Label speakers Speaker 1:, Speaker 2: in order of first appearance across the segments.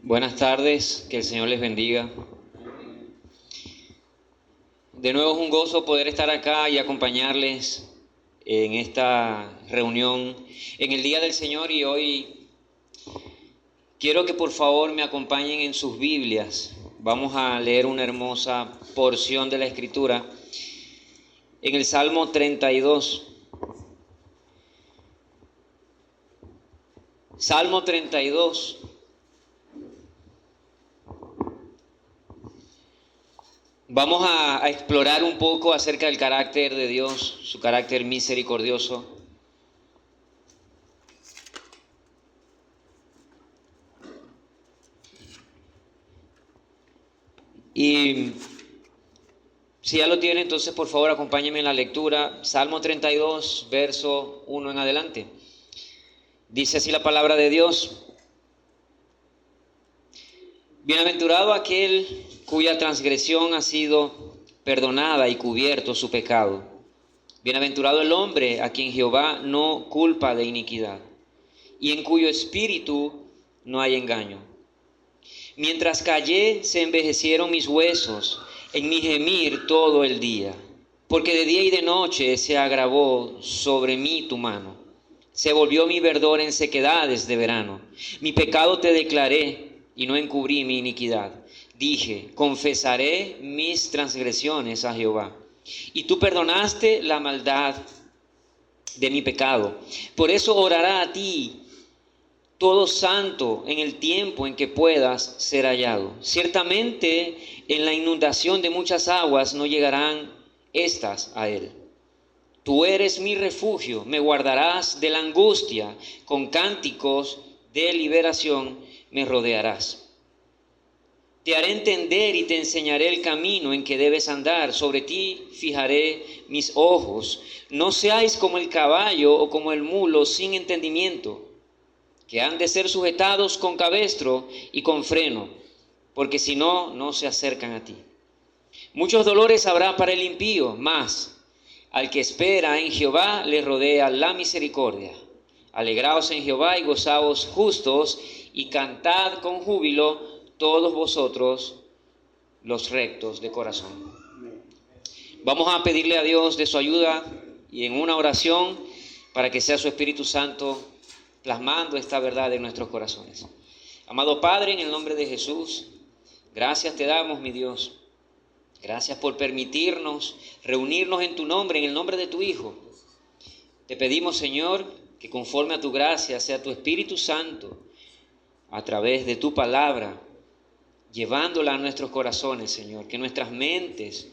Speaker 1: Buenas tardes, que el Señor les bendiga. De nuevo es un gozo poder estar acá y acompañarles en esta reunión en el Día del Señor, y hoy quiero que por favor me acompañen en sus Biblias. Vamos a leer una hermosa porción de la Escritura en el Salmo 32. Salmo 32. Vamos a explorar un poco acerca del carácter de Dios, su carácter misericordioso. Y si ya lo tiene, entonces por favor acompáñenme en la lectura. Salmo 32, verso 1 en adelante. Dice así la palabra de Dios: Bienaventurado aquel cuya transgresión ha sido perdonada y cubierto su pecado. Bienaventurado el hombre a quien Jehová no culpa de iniquidad, y en cuyo espíritu no hay engaño. Mientras callé, se envejecieron mis huesos en mi gemir todo el día, porque de día y de noche se agravó sobre mí tu mano. Se volvió mi verdor en sequedades de verano. Mi pecado te declaré y no encubrí mi iniquidad. Dije, confesaré mis transgresiones a Jehová, y tú perdonaste la maldad de mi pecado. Por eso orará a ti todo santo en el tiempo en que puedas ser hallado. Ciertamente en la inundación de muchas aguas no llegarán estas a él. Tú eres mi refugio, me guardarás de la angustia, con cánticos de liberación me rodearás. Te haré entender y te enseñaré el camino en que debes andar. Sobre ti fijaré mis ojos. No seáis como el caballo o como el mulo sin entendimiento, que han de ser sujetados con cabestro y con freno, porque si no, no se acercan a ti. Muchos dolores habrá para el impío, mas al que espera en Jehová le rodea la misericordia. Alegraos en Jehová y gozaos justos, y cantad con júbilo todos vosotros los rectos de corazón. Vamos a pedirle a Dios de su ayuda y en una oración para que sea su Espíritu Santo plasmando esta verdad en nuestros corazones. Amado Padre, en el nombre de Jesús, gracias te damos, mi Dios. Gracias por permitirnos reunirnos en tu nombre, en el nombre de tu Hijo. Te pedimos, Señor, que conforme a tu gracia sea tu Espíritu Santo, a través de tu palabra, llevándola a nuestros corazones, Señor, que nuestras mentes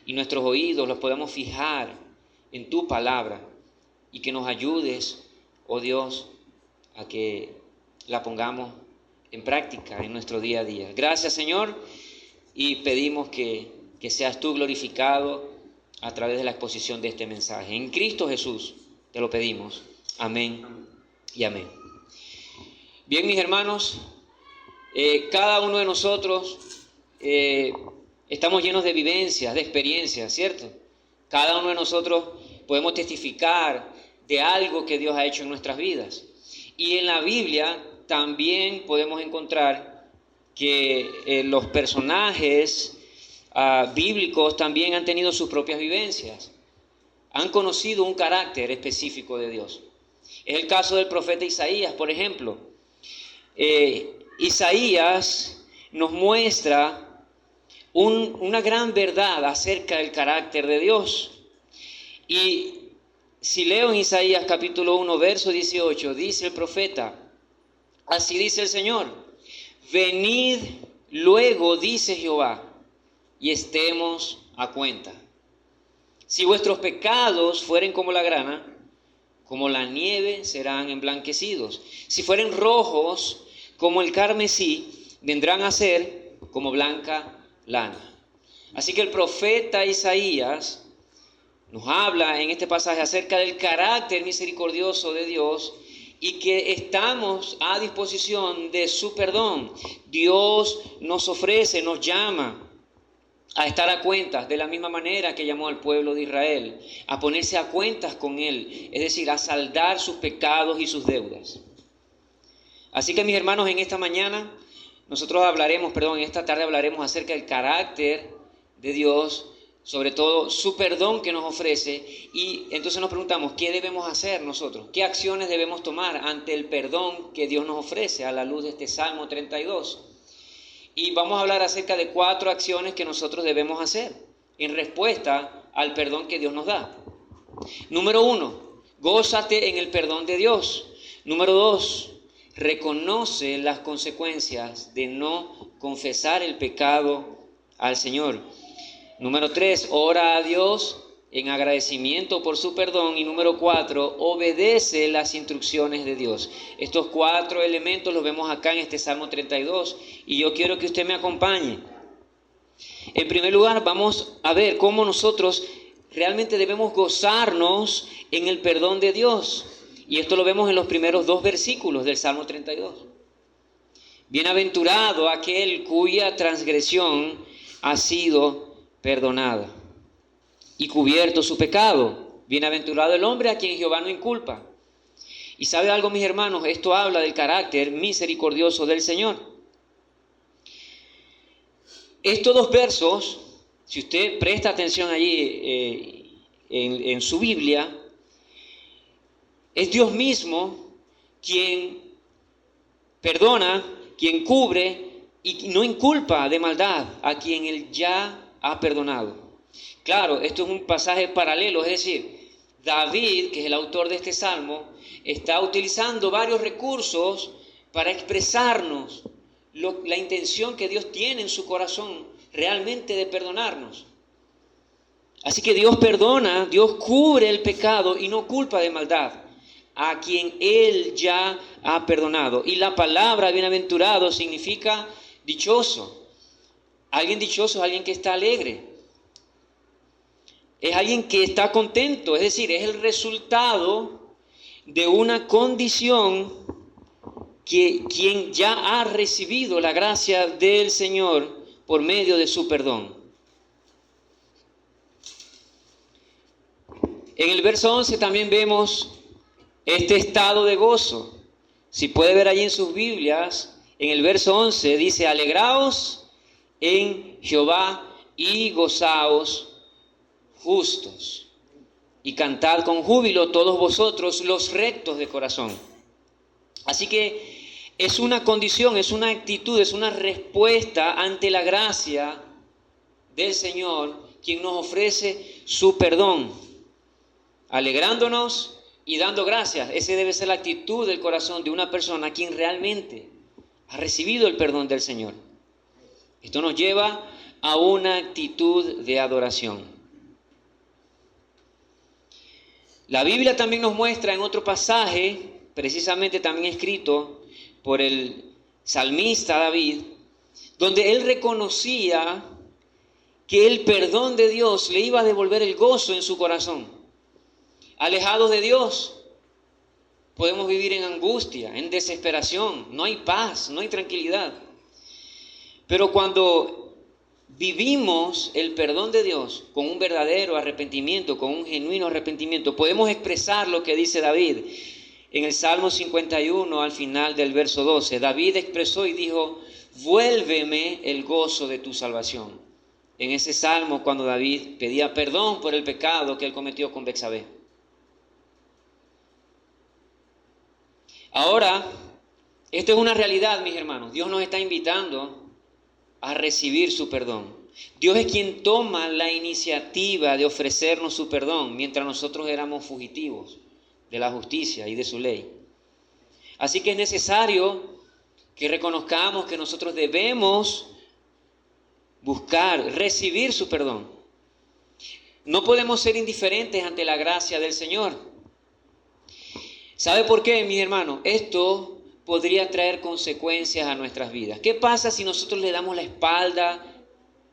Speaker 1: y nuestros oídos los podamos fijar en tu palabra, y que nos ayudes, oh Dios, a que la pongamos en práctica en nuestro día a día. Gracias, Señor, y pedimos que seas tú glorificado a través de la exposición de este mensaje. En Cristo Jesús te lo pedimos. Amén y amén. Bien, mis hermanos, cada uno de nosotros estamos llenos de vivencias, de experiencias, ¿cierto? Cada uno de nosotros podemos testificar de algo que Dios ha hecho en nuestras vidas. Y en la Biblia también podemos encontrar que los personajes bíblicos también han tenido sus propias vivencias. Han conocido un carácter específico de Dios. Es el caso del profeta Isaías, por ejemplo. Isaías nos muestra una gran verdad acerca del carácter de Dios. Y si leo en Isaías capítulo 1, verso 18, dice el profeta: así dice el Señor, venid luego, dice Jehová, y estemos a cuenta. Si vuestros pecados fueren como la grana, como la nieve serán emblanquecidos. Si fueren rojos como el carmesí, vendrán a ser como blanca lana. Así que el profeta Isaías nos habla en este pasaje acerca del carácter misericordioso de Dios y que estamos a disposición de su perdón. Dios nos ofrece, nos llama a estar a cuentas de la misma manera que llamó al pueblo de Israel, a ponerse a cuentas con Él, es decir, a saldar sus pecados y sus deudas. Así que, mis hermanos, en esta mañana nosotros esta tarde hablaremos acerca del carácter de Dios, sobre todo su perdón que nos ofrece, y entonces nos preguntamos, ¿qué debemos hacer nosotros? ¿Qué acciones debemos tomar ante el perdón que Dios nos ofrece a la luz de este Salmo 32? Y vamos a hablar acerca de 4 acciones que nosotros debemos hacer en respuesta al perdón que Dios nos da. Número 1, gózate en el perdón de Dios. Número 2, reconoce las consecuencias de no confesar el pecado al Señor. Número 3, ora a Dios en agradecimiento por su perdón. Y número 4, obedece las instrucciones de Dios. Estos 4 elementos los vemos acá en este Salmo 32 y yo quiero que usted me acompañe. En primer lugar, vamos a ver cómo nosotros realmente debemos gozarnos en el perdón de Dios. Y esto lo vemos en los primeros 2 versículos del Salmo 32. Bienaventurado aquel cuya transgresión ha sido perdonada y cubierto su pecado. Bienaventurado el hombre a quien Jehová no inculpa. Y ¿sabe algo, mis hermanos? Esto habla del carácter misericordioso del Señor. Estos 2 versos, si usted presta atención allí en su Biblia, es Dios mismo quien perdona, quien cubre y no inculpa de maldad a quien Él ya ha perdonado. Claro, esto es un pasaje paralelo, es decir, David, que es el autor de este salmo, está utilizando varios recursos para expresarnos la intención que Dios tiene en su corazón realmente de perdonarnos. Así que Dios perdona, Dios cubre el pecado y no culpa de maldad a quien Él ya ha perdonado. Y la palabra bienaventurado significa dichoso. Alguien dichoso es alguien que está alegre. Es alguien que está contento, es decir, es el resultado de una condición que quien ya ha recibido la gracia del Señor por medio de su perdón. En el verso 11 también vemos este estado de gozo. Si puede ver allí en sus Biblias, en el verso 11 dice, alegraos en Jehová y gozaos justos, y cantad con júbilo todos vosotros los rectos de corazón. Así que es una condición, es una actitud, es una respuesta ante la gracia del Señor, quien nos ofrece su perdón, alegrándonos y dando gracias. Esa debe ser la actitud del corazón de una persona quien realmente ha recibido el perdón del Señor. Esto nos lleva a una actitud de adoración. La Biblia también nos muestra en otro pasaje, precisamente también escrito por el salmista David, donde él reconocía que el perdón de Dios le iba a devolver el gozo en su corazón. Alejados de Dios, podemos vivir en angustia, en desesperación, no hay paz, no hay tranquilidad. Pero cuando vivimos el perdón de Dios con un verdadero arrepentimiento, con un genuino arrepentimiento, podemos expresar lo que dice David. En el Salmo 51, al final del verso 12, David expresó y dijo, vuélveme el gozo de tu salvación. En ese salmo, cuando David pedía perdón por el pecado que él cometió con Betsabé. Ahora, esto es una realidad, mis hermanos. Dios nos está invitando a recibir su perdón. Dios es quien toma la iniciativa de ofrecernos su perdón mientras nosotros éramos fugitivos de la justicia y de su ley. Así que es necesario que reconozcamos que nosotros debemos buscar, recibir su perdón. No podemos ser indiferentes ante la gracia del Señor. ¿Sabe por qué, mis hermanos? Esto podría traer consecuencias a nuestras vidas. ¿Qué pasa si nosotros le damos la espalda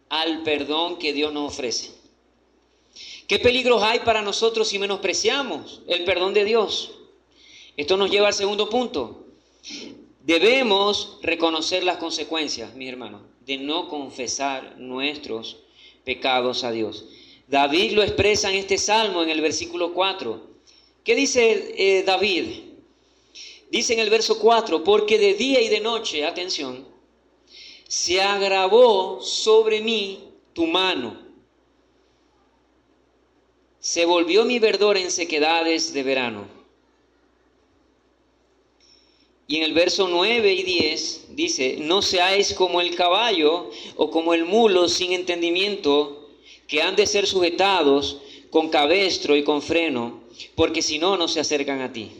Speaker 1: al perdón que Dios nos ofrece? ¿Qué peligros hay para nosotros si menospreciamos el perdón de Dios? Esto nos lleva al segundo punto. Debemos reconocer las consecuencias, mis hermanos, de no confesar nuestros pecados a Dios. David lo expresa en este salmo, en el versículo 4. ¿Qué dice David? Dice en el verso 4, porque de día y de noche, atención, se agravó sobre mí tu mano. Se volvió mi verdor en sequedades de verano. Y en el verso 9 y 10 dice, no seáis como el caballo o como el mulo sin entendimiento, que han de ser sujetados con cabestro y con freno, porque si no, no se acercan a ti.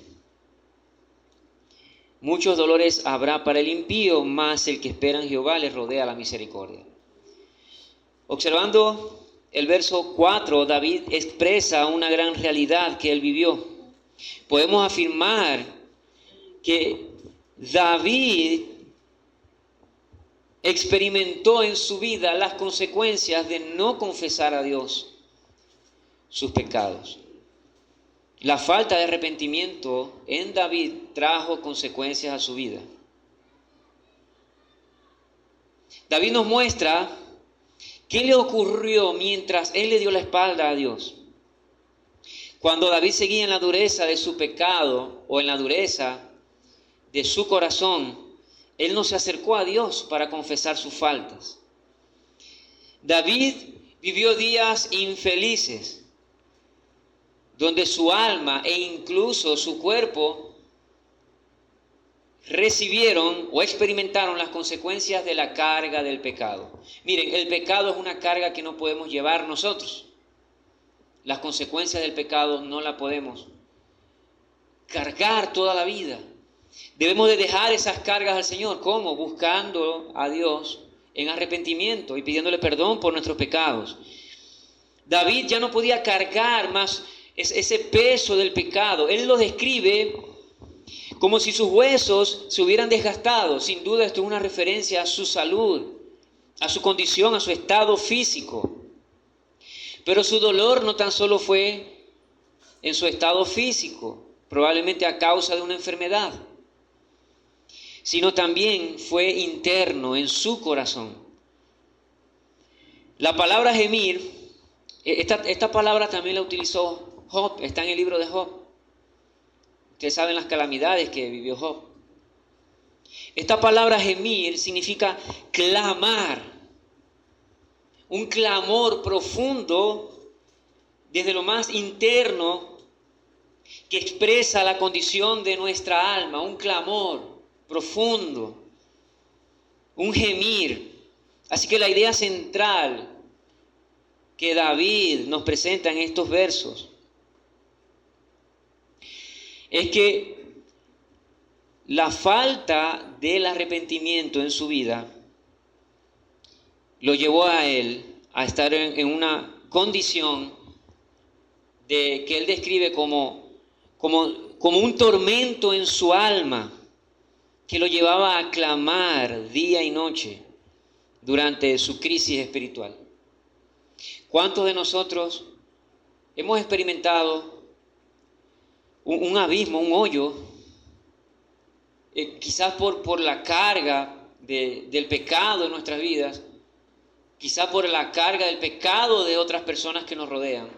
Speaker 1: Muchos dolores habrá para el impío, mas el que espera en Jehová le rodea la misericordia. Observando el verso 4, David expresa una gran realidad que él vivió. Podemos afirmar que David experimentó en su vida las consecuencias de no confesar a Dios sus pecados. La falta de arrepentimiento en David trajo consecuencias a su vida. David nos muestra qué le ocurrió mientras él le dio la espalda a Dios. Cuando David seguía en la dureza de su pecado o en la dureza de su corazón, él no se acercó a Dios para confesar sus faltas. David vivió días infelices, donde su alma e incluso su cuerpo recibieron o experimentaron las consecuencias de la carga del pecado. Miren, el pecado es una carga que no podemos llevar nosotros. Las consecuencias del pecado no la podemos cargar toda la vida. Debemos de dejar esas cargas al Señor. ¿Cómo? Buscando a Dios en arrepentimiento y pidiéndole perdón por nuestros pecados. David ya no podía cargar más ese peso del pecado. Él lo describe como si sus huesos se hubieran desgastado. Sin duda esto es una referencia a su salud, a su condición, a su estado físico. Pero su dolor no tan solo fue en su estado físico, probablemente a causa de una enfermedad, sino también fue interno en su corazón. La palabra gemir, esta palabra también la utilizó Job, está en el libro de Job. Ustedes saben las calamidades que vivió Job. Esta palabra gemir significa clamar, un clamor profundo desde lo más interno que expresa la condición de nuestra alma, un clamor profundo, un gemir. Así que la idea central que David nos presenta en estos versos es que la falta del arrepentimiento en su vida lo llevó a él a estar en una condición que él describe como un tormento en su alma, que lo llevaba a clamar día y noche durante su crisis espiritual. ¿Cuántos de nosotros hemos experimentado un abismo, un hoyo, quizás por la carga del pecado en nuestras vidas, quizás por la carga del pecado de otras personas que nos rodean?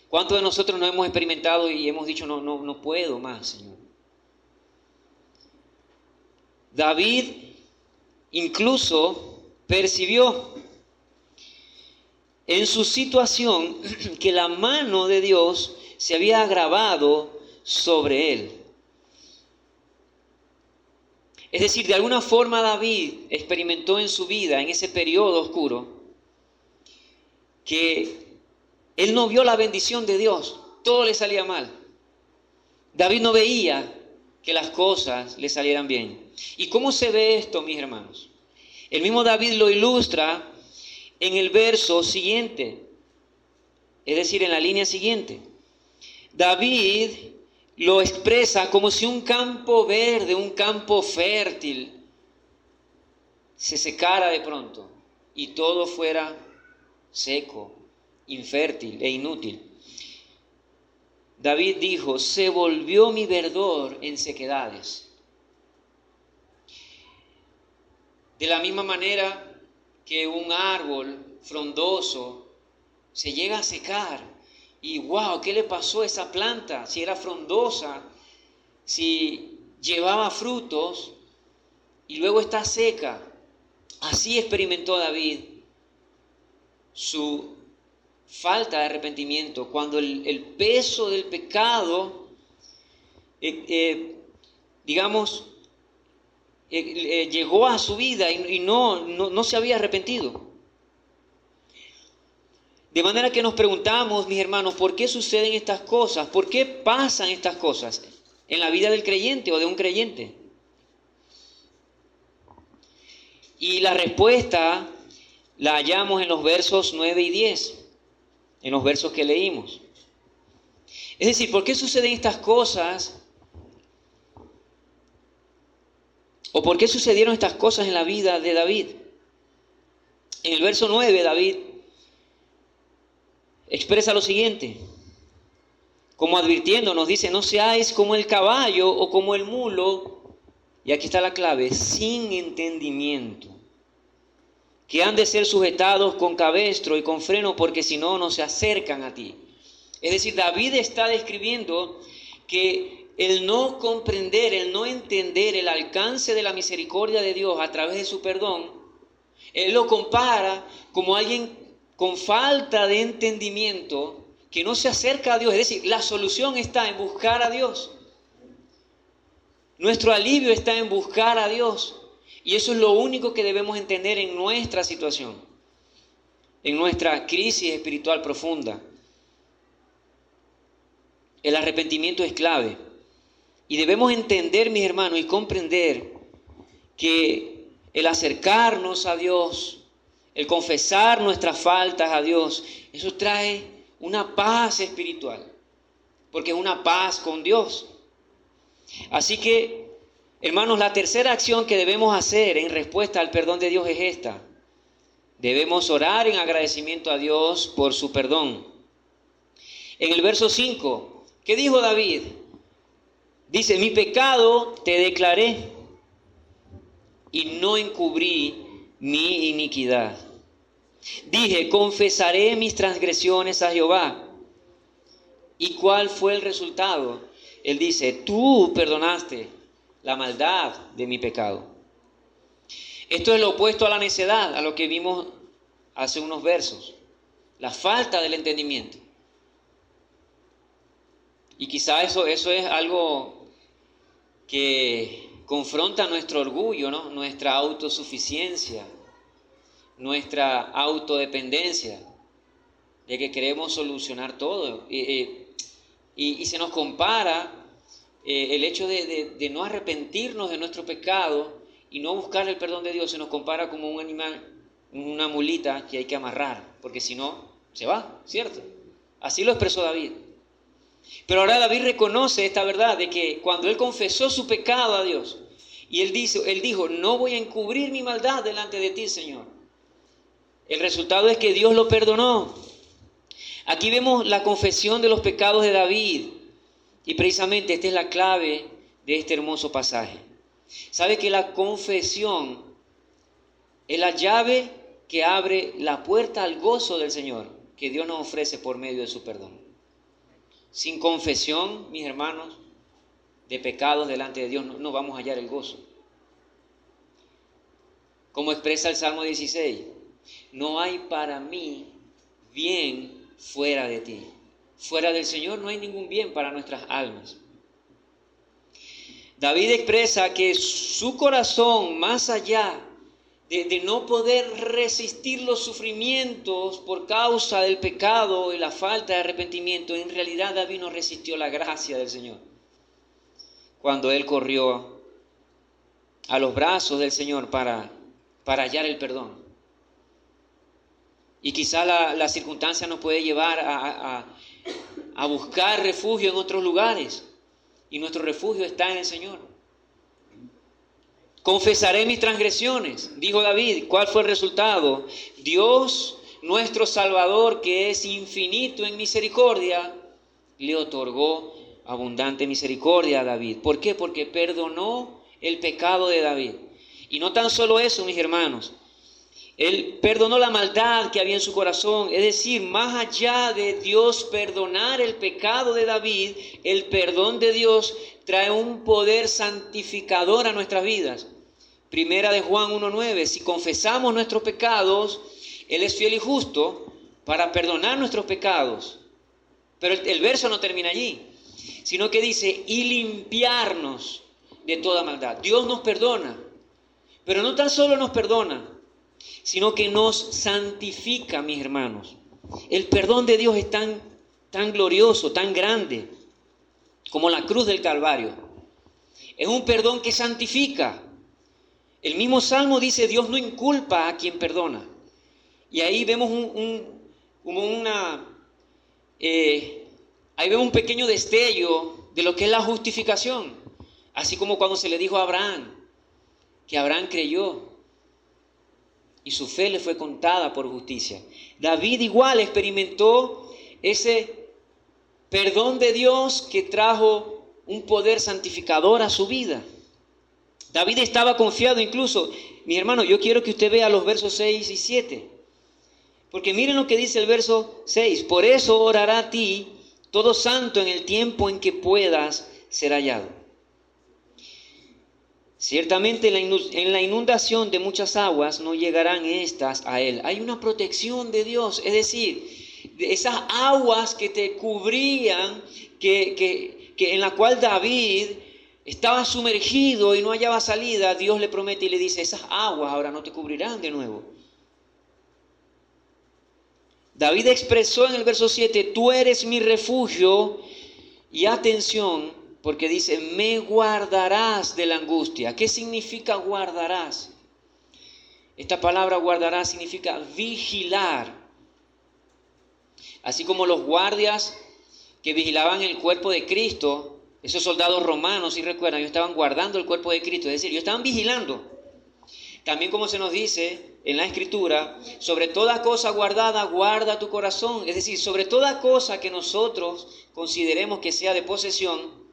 Speaker 1: ¿Cuántos de nosotros no hemos experimentado y hemos dicho, no puedo más, Señor? David incluso percibió en su situación que la mano de Dios se había agravado sobre él. Es decir, de alguna forma David experimentó en su vida, en ese periodo oscuro, que él no vio la bendición de Dios, todo le salía mal. David no veía que las cosas le salieran bien. ¿Y cómo se ve esto, mis hermanos? El mismo David lo ilustra en el verso siguiente, es decir, en la línea siguiente. David lo expresa como si un campo verde, un campo fértil, se secara de pronto y todo fuera seco, infértil e inútil. David dijo, se volvió mi verdor en sequedades. De la misma manera que un árbol frondoso se llega a secar y wow, ¿qué le pasó a esa planta? Si era frondosa, si llevaba frutos, y luego está seca. Así experimentó David su falta de arrepentimiento cuando el peso del pecado, llegó a su vida y no se había arrepentido. De manera que nos preguntamos, mis hermanos, ¿por qué suceden estas cosas? ¿Por qué pasan estas cosas en la vida del creyente o de un creyente? Y la respuesta la hallamos en los versos 9 y 10, en los versos que leímos. Es decir, ¿por qué suceden estas cosas? ¿O por qué sucedieron estas cosas en la vida de David? En el verso 9, David expresa lo siguiente, como advirtiéndonos, dice: no seáis como el caballo o como el mulo, y aquí está la clave, sin entendimiento, que han de ser sujetados con cabestro y con freno, porque si no, no se acercan a ti. Es decir, David está describiendo que el no comprender, el no entender el alcance de la misericordia de Dios a través de su perdón, él lo compara como alguien con falta de entendimiento que no se acerca a Dios. Es decir, la solución está en buscar a Dios. Nuestro alivio está en buscar a Dios. Y eso es lo único que debemos entender en nuestra situación, en nuestra crisis espiritual profunda. El arrepentimiento es clave. Y debemos entender, mis hermanos, y comprender que el acercarnos a Dios, el confesar nuestras faltas a Dios, eso trae una paz espiritual, porque es una paz con Dios. Así que, hermanos, la tercera acción que debemos hacer en respuesta al perdón de Dios es esta. Debemos orar en agradecimiento a Dios por su perdón. En el verso 5, ¿qué dijo David? Dice: mi pecado te declaré y no encubrí mi iniquidad. Dije: confesaré mis transgresiones a Jehová. ¿Y cuál fue el resultado? Él dice: tú perdonaste la maldad de mi pecado. Esto es lo opuesto a la necedad, a lo que vimos hace unos versos. La falta del entendimiento. Y quizá eso es algo que confronta nuestro orgullo, ¿no? Nuestra autosuficiencia, nuestra autodependencia, de que queremos solucionar todo. Y se nos compara el hecho de no arrepentirnos de nuestro pecado y no buscar el perdón de Dios, se nos compara como un animal, una mulita que hay que amarrar, porque si no, se va, ¿cierto? Así lo expresó David. Pero ahora David reconoce esta verdad de que cuando él confesó su pecado a Dios, y él dijo: no voy a encubrir mi maldad delante de ti, Señor. El resultado es que Dios lo perdonó. Aquí vemos la confesión de los pecados de David, y precisamente esta es la clave de este hermoso pasaje. ¿Sabe que la confesión es la llave que abre la puerta al gozo del Señor que Dios nos ofrece por medio de su perdón? Sin confesión, mis hermanos, de pecados delante de Dios, no vamos a hallar el gozo. Como expresa el Salmo 16, no hay para mí bien fuera de ti. Fuera del Señor no hay ningún bien para nuestras almas. David expresa que su corazón, más allá de no poder resistir los sufrimientos por causa del pecado y la falta de arrepentimiento, en realidad David no resistió la gracia del Señor. Cuando él corrió a los brazos del Señor para hallar el perdón. Y quizá la circunstancia nos puede llevar a buscar refugio en otros lugares. Y nuestro refugio está en el Señor. Confesaré mis transgresiones, dijo David. ¿Cuál fue el resultado? Dios, nuestro Salvador, que es infinito en misericordia, le otorgó abundante misericordia a David. ¿Por qué? Porque perdonó el pecado de David. Y no tan solo eso, mis hermanos. Él perdonó la maldad que había en su corazón. Es decir, más allá de Dios perdonar el pecado de David, el perdón de Dios trae un poder santificador a nuestras vidas. Primera de Juan 1:9, si confesamos nuestros pecados, Él es fiel y justo para perdonar nuestros pecados. Pero el verso no termina allí, sino que dice, y limpiarnos de toda maldad. Dios nos perdona, pero no tan solo nos perdona, sino que nos santifica, mis hermanos. El perdón de Dios es tan glorioso, tan grande, como la cruz del Calvario. Es un perdón que santifica. El mismo Salmo dice, Dios no inculpa a quien perdona. Y ahí vemos ahí vemos un pequeño destello de lo que es la justificación. Así como cuando se le dijo a Abraham, que Abraham creyó y su fe le fue contada por justicia. David igual experimentó ese perdón de Dios que trajo un poder santificador a su vida. David estaba confiado incluso. Mi hermano, yo quiero que usted vea los versos 6 y 7. Porque miren lo que dice el verso 6. Por eso orará a ti todo santo en el tiempo en que puedas ser hallado. Ciertamente en la inundación de muchas aguas no llegarán estas a él. Hay una protección de Dios, es decir, de esas aguas que te cubrían, que en la cual David estaba sumergido y no hallaba salida, Dios le promete y le dice, esas aguas ahora no te cubrirán de nuevo. David expresó en el verso 7, tú eres mi refugio, y atención, porque dice, me guardarás de la angustia. ¿Qué significa guardarás? Esta palabra guardarás significa vigilar. Así como los guardias que vigilaban el cuerpo de Cristo, esos soldados romanos, si recuerdan, ellos estaban guardando el cuerpo de Cristo, es decir, ellos estaban vigilando. También como se nos dice en la Escritura, sobre toda cosa guardada, guarda tu corazón. Es decir, sobre toda cosa que nosotros consideremos que sea de posesión,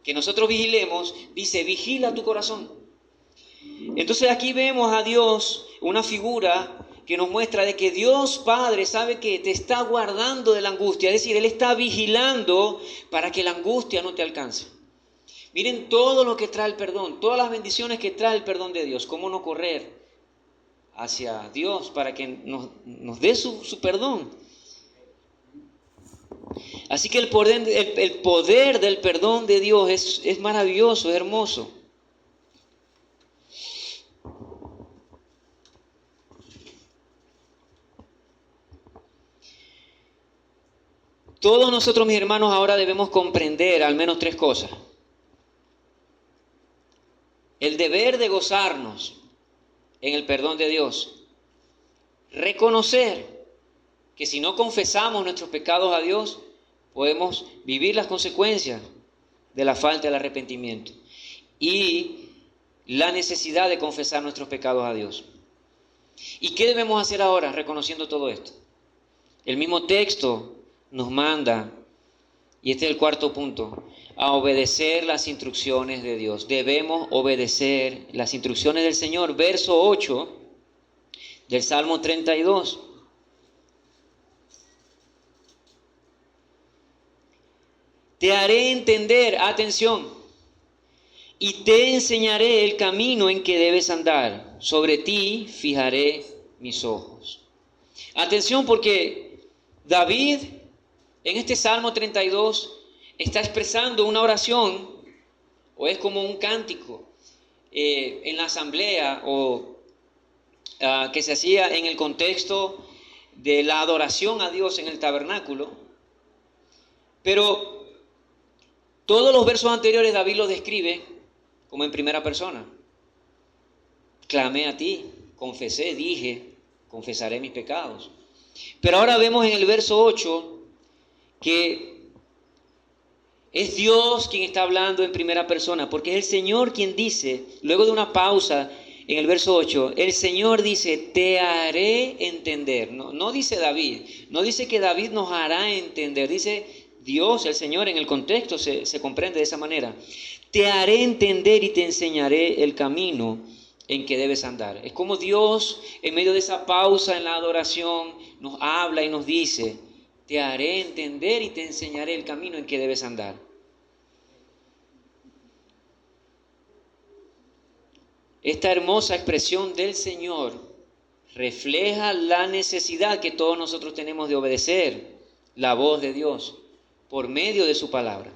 Speaker 1: que nosotros vigilemos, dice, vigila tu corazón. Entonces aquí vemos a Dios, una figura que nos muestra de que Dios Padre sabe que te está guardando de la angustia. Es decir, Él está vigilando para que la angustia no te alcance. Miren todo lo que trae el perdón, todas las bendiciones que trae el perdón de Dios. ¿Cómo no correr hacia Dios para que nos dé su perdón? Así que el poder del perdón de Dios es maravilloso, es hermoso. Todos nosotros, mis hermanos, ahora debemos comprender al menos 3 cosas. El deber de gozarnos en el perdón de Dios. Reconocer que si no confesamos nuestros pecados a Dios, podemos vivir las consecuencias de la falta del arrepentimiento. Y la necesidad de confesar nuestros pecados a Dios. ¿Y qué debemos hacer ahora reconociendo todo esto? El mismo texto nos manda, y este es el 4º punto, a obedecer las instrucciones de Dios. Debemos obedecer las instrucciones del Señor. Verso 8 del Salmo 32. Te haré entender, atención, y te enseñaré el camino en que debes andar. Sobre ti fijaré mis ojos. Atención, porque David en este Salmo 32 está expresando una oración, o es como un cántico en la asamblea, o que se hacía en el contexto de la adoración a Dios en el tabernáculo. Pero todos los versos anteriores David los describe como en primera persona. Clamé a ti, confesé, dije, confesaré mis pecados. Pero ahora vemos en el verso 8 que es Dios quien está hablando en primera persona, porque es el Señor quien dice, luego de una pausa en el verso 8, el Señor dice, te haré entender. No dice David, no dice que David nos hará entender, dice Dios, el Señor, en el contexto se comprende de esa manera. Te haré entender y te enseñaré el camino en que debes andar. Es como Dios, en medio de esa pausa en la adoración, nos habla y nos dice, te haré entender y te enseñaré el camino en que debes andar. esta hermosa expresión del Señor refleja la necesidad que todos nosotros tenemos de obedecer la voz de Dios por medio de su palabra.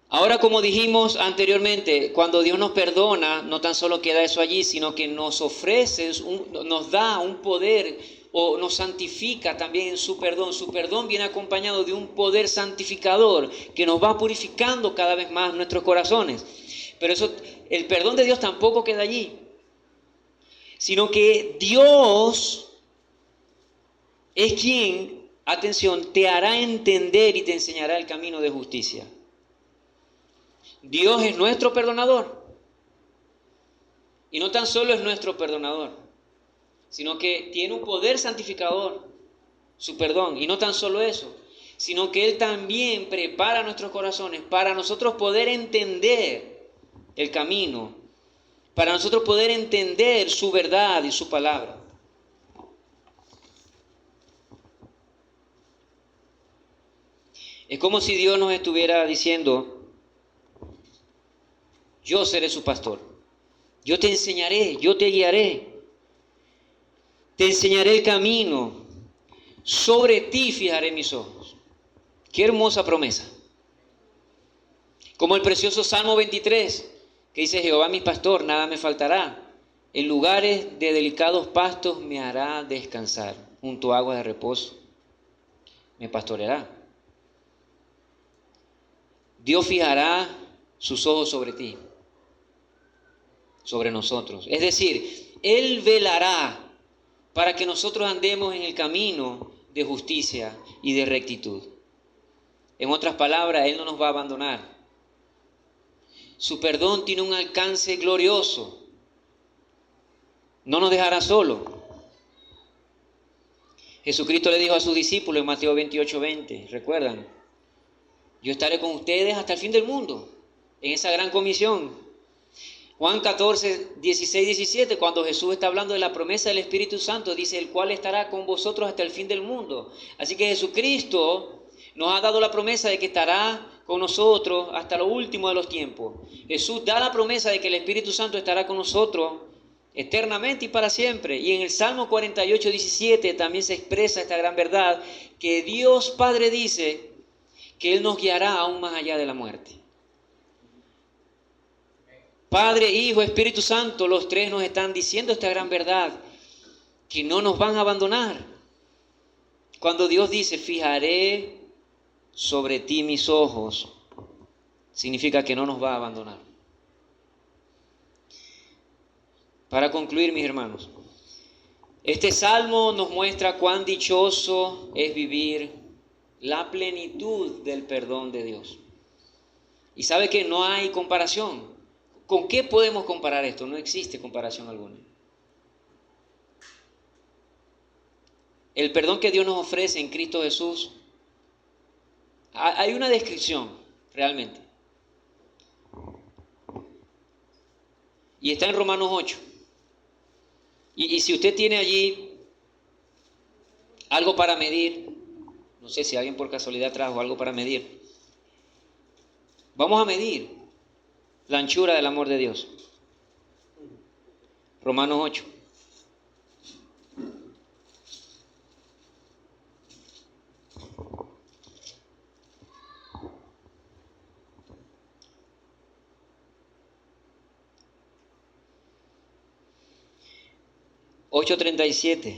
Speaker 1: Ahora, como dijimos anteriormente, cuando Dios nos perdona, no tan solo queda eso allí, sino que nos ofrece, nos da un poder o nos santifica también en su perdón. Su perdón viene acompañado de un poder santificador que nos va purificando cada vez más nuestros corazones. Pero el perdón de Dios tampoco queda allí, sino que Dios es quien, atención, te hará entender y te enseñará el camino de justicia. Dios es nuestro perdonador. Y no tan solo es nuestro perdonador, sino que tiene un poder santificador, su perdón. Y no tan solo eso, sino que Él también prepara nuestros corazones para nosotros poder entender el camino, para nosotros poder entender su verdad y su palabra. Es como si Dios nos estuviera diciendo: yo seré su pastor, yo te enseñaré, yo te guiaré, te enseñaré el camino, sobre ti fijaré mis ojos. Qué hermosa promesa. Como el precioso Salmo 23, que dice: Jehová mi pastor, nada me faltará, en lugares de delicados pastos me hará descansar, junto a aguas de reposo me pastoreará. Dios fijará sus ojos sobre ti, sobre nosotros. Es decir, Él velará para que nosotros andemos en el camino de justicia y de rectitud. En otras palabras, Él no nos va a abandonar. Su perdón tiene un alcance glorioso. No nos dejará solo. Jesucristo le dijo a sus discípulos en Mateo 28:20, ¿recuerdan? Yo estaré con ustedes hasta el fin del mundo, en esa gran comisión. Juan 14, 16, 17, cuando Jesús está hablando de la promesa del Espíritu Santo, dice: el cual estará con vosotros hasta el fin del mundo. Así que Jesucristo nos ha dado la promesa de que estará con nosotros hasta lo último de los tiempos. Jesús da la promesa de que el Espíritu Santo estará con nosotros eternamente y para siempre. Y en el Salmo 48, 17 también se expresa esta gran verdad, que Dios Padre dice que Él nos guiará aún más allá de la muerte. Padre, Hijo, Espíritu Santo, los tres nos están diciendo esta gran verdad, que no nos van a abandonar. Cuando Dios dice: fijaré sobre ti mis ojos, significa que no nos va a abandonar. Para concluir, mis hermanos, este salmo nos muestra cuán dichoso es vivir la plenitud del perdón de Dios. Y sabe que no hay comparación. ¿Con qué podemos comparar esto? No existe comparación alguna. El perdón que Dios nos ofrece en Cristo Jesús, hay una descripción realmente. Y está en Romanos 8. Y si usted tiene allí algo para medir, no sé si alguien por casualidad trajo algo para medir, vamos a medir la anchura del amor de Dios. Romanos 8. (8:37)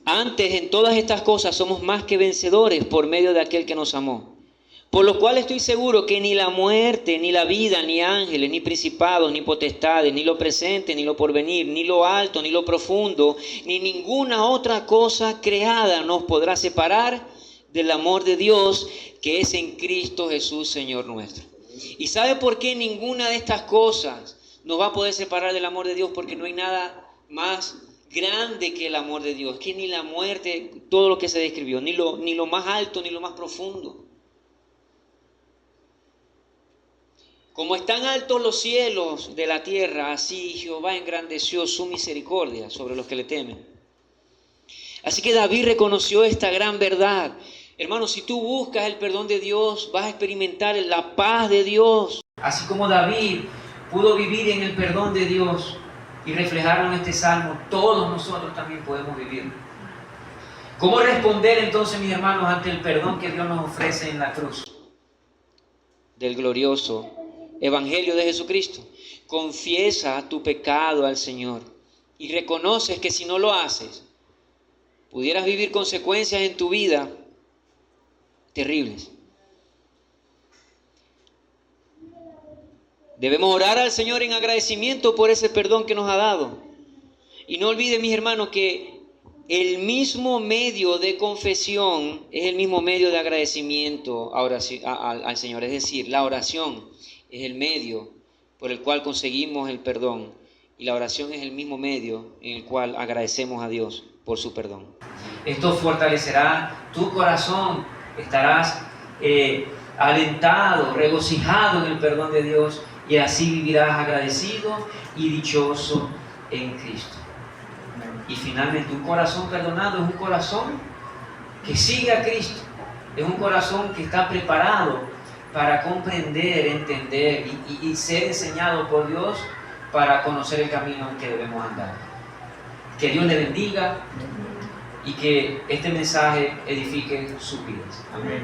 Speaker 1: Antes, en todas estas cosas somos más que vencedores por medio de aquel que nos amó. Por lo cual estoy seguro que ni la muerte, ni la vida, ni ángeles, ni principados, ni potestades, ni lo presente, ni lo porvenir, ni lo alto, ni lo profundo, ni ninguna otra cosa creada nos podrá separar del amor de Dios que es en Cristo Jesús, Señor nuestro. ¿Y sabe por qué ninguna de estas cosas nos va a poder separar del amor de Dios? Porque no hay nada más grande que el amor de Dios, que ni la muerte, todo lo que se describió, ni lo más alto, ni lo más profundo. Como están altos los cielos de la tierra, así Jehová engrandeció su misericordia sobre los que le temen. Así que David reconoció esta gran verdad. Hermano, si tú buscas el perdón de Dios, vas a experimentar la paz de Dios. Así como David pudo vivir en el perdón de Dios y reflejarlo en este salmo, todos nosotros también podemos vivirlo. ¿Cómo responder entonces, mis hermanos, ante el perdón que Dios nos ofrece en la cruz del glorioso Evangelio de Jesucristo? Confiesa tu pecado al Señor y reconoces que si no lo haces, pudieras vivir consecuencias en tu vida terribles. Debemos orar al Señor en agradecimiento por ese perdón que nos ha dado. Y no olviden, mis hermanos, que el mismo medio de confesión es el mismo medio de agradecimiento al Señor. Es decir, la oración es el medio por el cual conseguimos el perdón. Y la oración es el mismo medio en el cual agradecemos a Dios por su perdón. Esto fortalecerá tu corazón. Estarás alentado, regocijado en el perdón de Dios, y así vivirás agradecido y dichoso en Cristo. Y finalmente, un corazón perdonado es un corazón que sigue a Cristo, es un corazón que está preparado para comprender, entender y ser enseñado por Dios para conocer el camino en que debemos andar. Que Dios le bendiga y que este mensaje edifique sus vidas. Amén.